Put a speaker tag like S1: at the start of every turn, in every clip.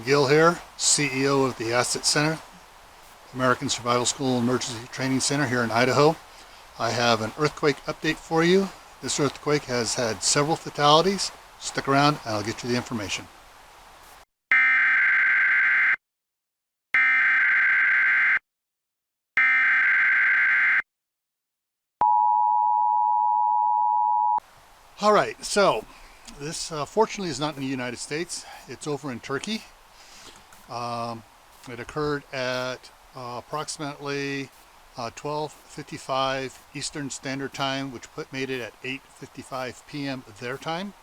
S1: Gil here, CEO of the A.S.S.E.T Center, American Survival School Emergency Training Center here in Idaho. I have an earthquake update for you. This earthquake has had several fatalities. Stick around and I'll get you the information. Alright, so this fortunately is not in the United States. It's over in Turkey. It occurred at approximately 12:55 Eastern Standard Time, which made it at 8:55 p.m. their time.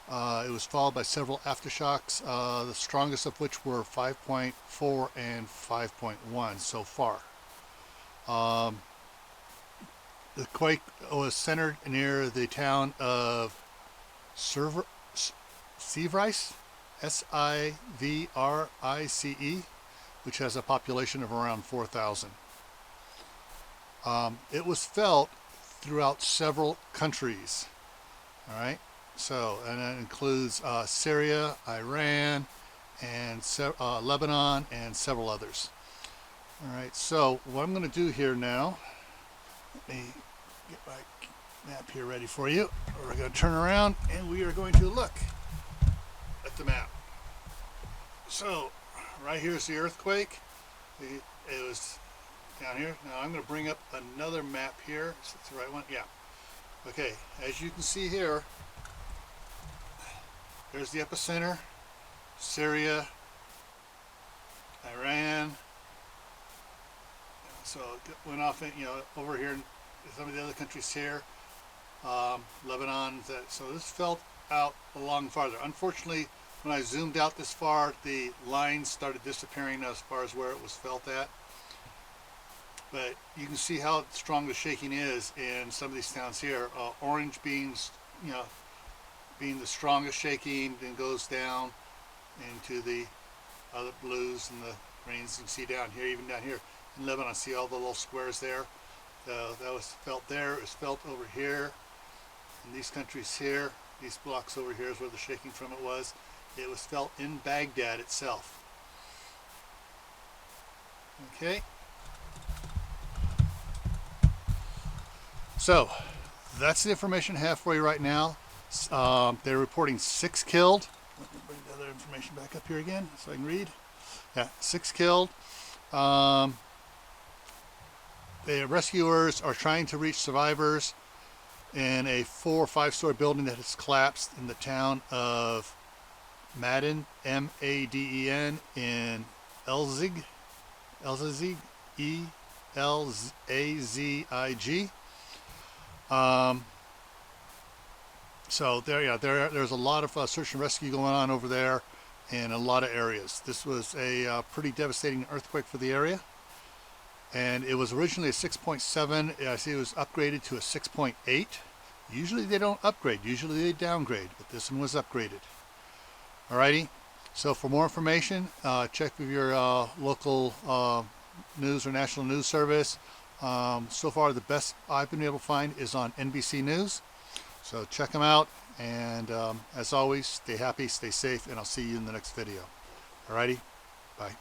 S1: It was followed by several aftershocks, the strongest of which were 5.4 and 5.1 so far. The quake was centered near the town of Sivrice, S-I-V-R-I-C-E, which has a population of around 4,000. It was felt throughout several countries. All right, so and that includes Syria, Iran, and Lebanon, and several others. All right, so what I'm going to do here now, let me get my map here ready for you. We're going to turn around and we are going to look at the map. So right here's the earthquake. It was down here. Now I'm going to bring up another map here. Is that the right one? Yeah. Okay, as you can see here, there's the epicenter, Syria, Iran. So it went off, over here in some of the other countries here, Lebanon. So this felt out along farther. Unfortunately, when I zoomed out this far, the lines started disappearing as far as where it was felt at. But you can see how strong the shaking is in some of these towns here. Orange being, being the strongest shaking, then goes down into the other blues and the greens. You can see down here, even down here in Lebanon, see all the little squares there. That was felt there. It was felt over here in these countries here. These blocks over here is where the shaking from it was. It was felt in Baghdad itself. Okay. So that's the information I have for you right now. They're reporting 6 killed. Let me bring the other information back up here again so I can read. Yeah, 6 killed. The rescuers are trying to reach survivors in a 4 or 5-story building that has collapsed in the town of Madden, M-A-D-E-N, in Elzig, E-L-A-Z-I-G. So there's a lot of search and rescue going on over there in a lot of areas. This was a pretty devastating earthquake for the area. And it was originally a 6.7. I see it was upgraded to a 6.8. Usually they don't upgrade. Usually they downgrade. But this one was upgraded. Alrighty. So for more information, check with your local news or national news service. So far, the best I've been able to find is on NBC News. So check them out. And as always, stay happy, stay safe, and I'll see you in the next video. Alrighty. Bye.